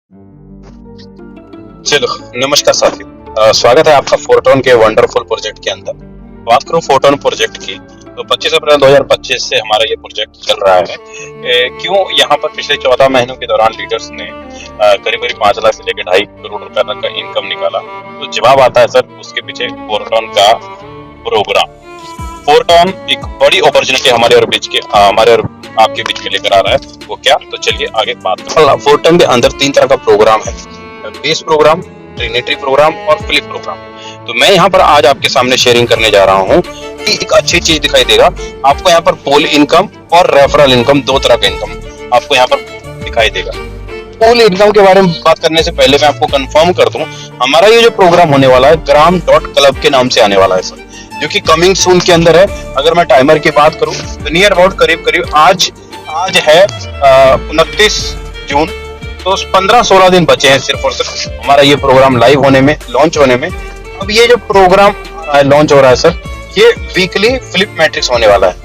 चलो, नमस्कार साथियों। स्वागत है आपका फोरटोन के वंडरफुल प्रोजेक्ट के अंदर। बात करूं फोरटोन प्रोजेक्ट की तो 25 अप्रैल 2025 से हमारा ये प्रोजेक्ट चल रहा है। क्यों यहाँ पर पिछले 14 महीनों के दौरान लीडर्स ने करीब करीब 5 लाख से लेकर 2.5 करोड़ रुपए तक का इनकम निकाला। तो जवाब आता है सर उसके पीछे फोरटोन का प्रोग्राम। फोरटोन एक बड़ी अपॉर्चुनिटी हमारे और आपके बीच में लेकर आ रहा है। वो क्या, तो चलिए आगे बात करते हैं। फोरटोन के अंदर 3 तरह का प्रोग्राम है, बेस प्रोग्राम, ट्रिनिटी प्रोग्राम और फ्लिप प्रोग्राम। तो मैं यहाँ पर आज आपके सामने शेयरिंग करने जा रहा हूँ कि एक अच्छी चीज दिखाई देगा आपको। यहाँ पर पूल इनकम और रेफरल इनकम, 2 तरह का इनकम आपको यहाँ पर दिखाई देगा। पूल इनकम के बारे में बात करने से पहले मैं आपको कंफर्म कर दूं, हमारा ये जो प्रोग्राम होने वाला है gram.club के नाम से आने वाला है सर, जो कि कमिंग सून के अंदर है। अगर मैं टाइमर की बात करूं तो नियर अबाउट करीब आज है 29 जून, तो 15-16 दिन बचे हैं सिर्फ और सिर्फ हमारा ये प्रोग्राम लाइव होने में, लॉन्च होने में। अब ये जो प्रोग्राम लॉन्च हो रहा है सर, ये वीकली फ्लिप मैट्रिक्स होने वाला है।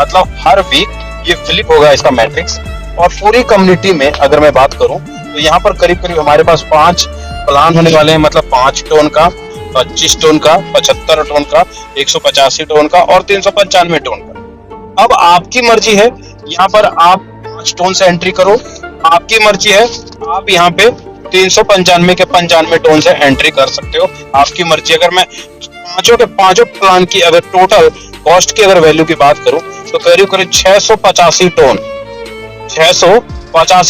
मतलब हर वीक ये फ्लिप होगा इसका मैट्रिक्स। और पूरी कम्युनिटी में अगर मैं बात करूं तो यहाँ पर करीब हमारे पास 5 प्लान होने वाले हैं। मतलब 5 टोन का, 25 टोन का, 75 टोन का, 185 टोन का और 395 टोन का। अब आपकी मर्जी है, यहाँ पर आप 5 टोन से एंट्री करो, आपकी मर्जी है। आप यहाँ पे 395 के 95 टोन से एंट्री कर सकते हो, आपकी मर्जी। अगर मैं पांचों प्लान की अगर टोटल कॉस्ट की अगर वैल्यू की बात करूं तो करीब 685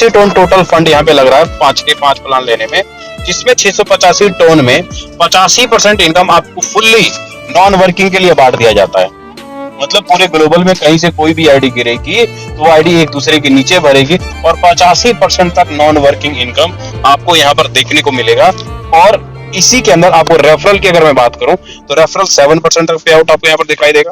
टोन टोटल फंड यहाँ पे लग रहा है 5 प्लान लेने में, जिसमें 685 टोन में 85% इनकम आपको फुल्ली नॉन वर्किंग के लिए बांट दिया जाता है। मतलब पूरे ग्लोबल में कहीं से कोई भी आईडी गिरेगी तो वो आईडी एक दूसरे के नीचे भरेगी और 85% तक नॉन वर्किंग इनकम आपको यहाँ पर देखने को मिलेगा। और इसी के अंदर आपको रेफरल की अगर मैं बात करूं तो रेफरल 7% तक पे आउट आपको यहाँ पर दिखाई देगा।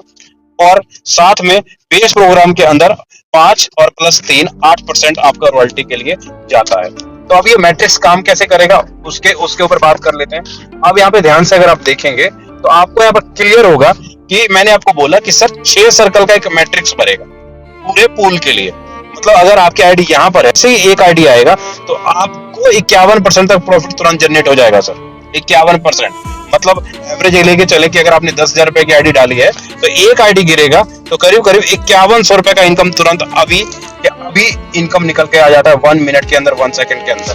और साथ में बेस प्रोग्राम के अंदर 5 और +3 8% आपका रॉयल्टी के लिए जाता है। तो अब ये मैट्रिक्स काम कैसे करेगा उसके ऊपर बात कर लेते हैं। अब यहाँ पे ध्यान से अगर आप देखेंगे तो आपको यहाँ पर क्लियर होगा कि मैंने आपको बोला कि सर 6 सर्कल का एक मैट्रिक्स बनेगा पूरे पूल के लिए। मतलब अगर आपकी आईडी यहाँ पर है, ऐसे ही एक आईडी आएगा तो आपको 51% तक प्रॉफिट तुरंत जनरेट हो जाएगा सर। 51% मतलब एवरेज लेके चले कि अगर आपने 10,000 रुपए की आईडी डाली है तो एक आईडी गिरेगा तो करीब 5100 रुपए का इनकम तुरंत अभी इनकम निकल के आ जाता है 1 मिनट के अंदर, 1 सेकंड के अंदर।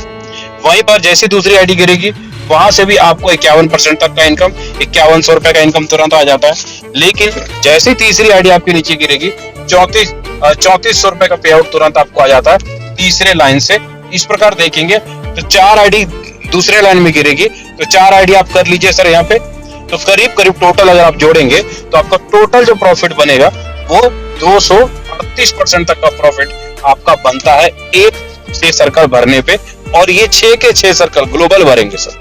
वहीं पर जैसी दूसरी आईडी गिरेगी वहां से भी आपको 51% तक का इनकम, 5100 रुपए का इनकम तुरंत आ जाता है। लेकिन जैसी तीसरी आईडी आपके नीचे गिरेगी 3400 रुपए का पे आउट तुरंत आपको आ जाता है तीसरे लाइन से। इस प्रकार देखेंगे तो 4 आईडी दूसरे लाइन में गिरेगी तो 4 आईडी आप कर लीजिए सर यहाँ पे। तो करीब टोटल अगर आप जोड़ेंगे तो आपका टोटल जो प्रॉफिट बनेगा वो 238% तक का प्रॉफिट आपका बनता है एक 6 सर्कल भरने पे। और ये 6 के 6 सर्कल ग्लोबल भरेंगे सर,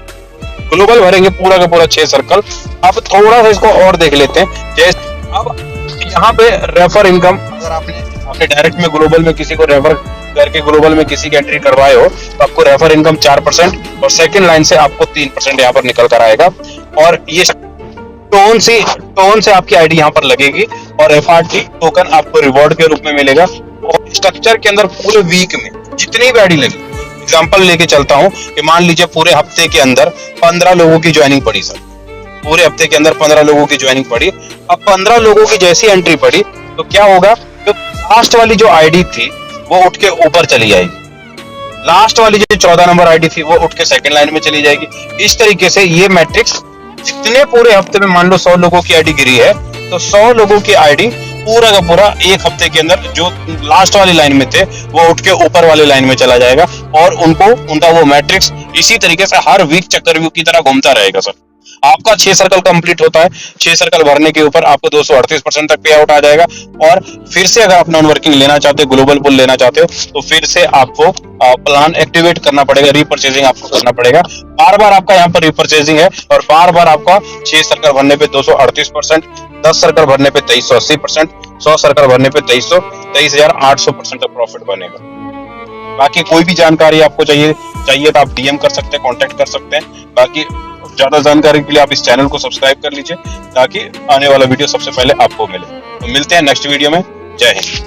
ग्लोबल भरेंगे पूरा का पूरा 6 सर्कल। अब थोड़ा सा इसको और देख लेते हैं। जैसे अब यहाँ पे रेफर इनकम, अगर आपने डायरेक्ट में ग्लोबल में किसी को रेफर करके ग्लोबल में किसी की एंट्री करवाए हो तो आपको रेफर इनकम 4% और सेकंड लाइन से आपको 3% यहाँ पर निकल कर आएगा। और ये टोन से आपकी आईडी यहाँ पर लगेगी और एफआरटी टोकन आपको रिवॉर्ड के रूप में मिलेगा। और स्ट्रक्चर के अंदर पूरे वीक में जितनी भी आईडी लगी, एग्जांपल लेके चलता हूँ कि मान लीजिए पूरे हफ्ते के अंदर 15 लोगों की ज्वाइनिंग पड़ी सर, पूरे हफ्ते के अंदर 15 लोगों की ज्वाइनिंग पड़ी। अब 15 लोगों की जैसी एंट्री पड़ी तो क्या होगा, तो लास्ट वाली जो आईडी थी वो उठ के ऊपर चली जाएगी, लास्ट वाली जो 14 नंबर आईडी थी वो उठ के सेकंड लाइन में चली जाएगी। इस तरीके से ये मैट्रिक्स जितने पूरे हफ्ते में, मान लो 100 लोगों की आईडी गिरी है तो 100 लोगों की आईडी पूरा का पूरा एक हफ्ते के अंदर जो लास्ट वाली लाइन में थे वो उठ के ऊपर वाली लाइन में चला जाएगा। और उनका वो मैट्रिक्स इसी तरीके से हर वीक चक्रव्यूह की तरह घूमता रहेगा सर। आपका 6 सर्कल कंप्लीट होता है, 6 सर्कल भरने के ऊपर आपको 238% तक पे आउट आ जाएगा। और फिर से अगर आप नॉन वर्किंग लेना चाहते हो, ग्लोबल पुल लेना चाहते हो तो फिर से आपको प्लान एक्टिवेट करना पड़ेगा, रीपरचेजिंग आपको करना पड़ेगा। बार आपका यहाँ पर रीपरचेजिंग है और बार आपका 6 सर्कल भरने पे 238%, 10 सर्कल भरने पे 2380%, 100 सर्कल भरने पे 23,800% तक प्रॉफिट बनेगा। बाकी कोई भी जानकारी आपको चाहिए तो आप डीएम कर सकते हैं, कांटेक्ट कर सकते हैं। बाकी ज्यादा जानकारी के लिए आप इस चैनल को सब्सक्राइब कर लीजिए ताकि आने वाला वीडियो सबसे पहले आपको मिले। तो मिलते हैं नेक्स्ट वीडियो में। जय हिंद।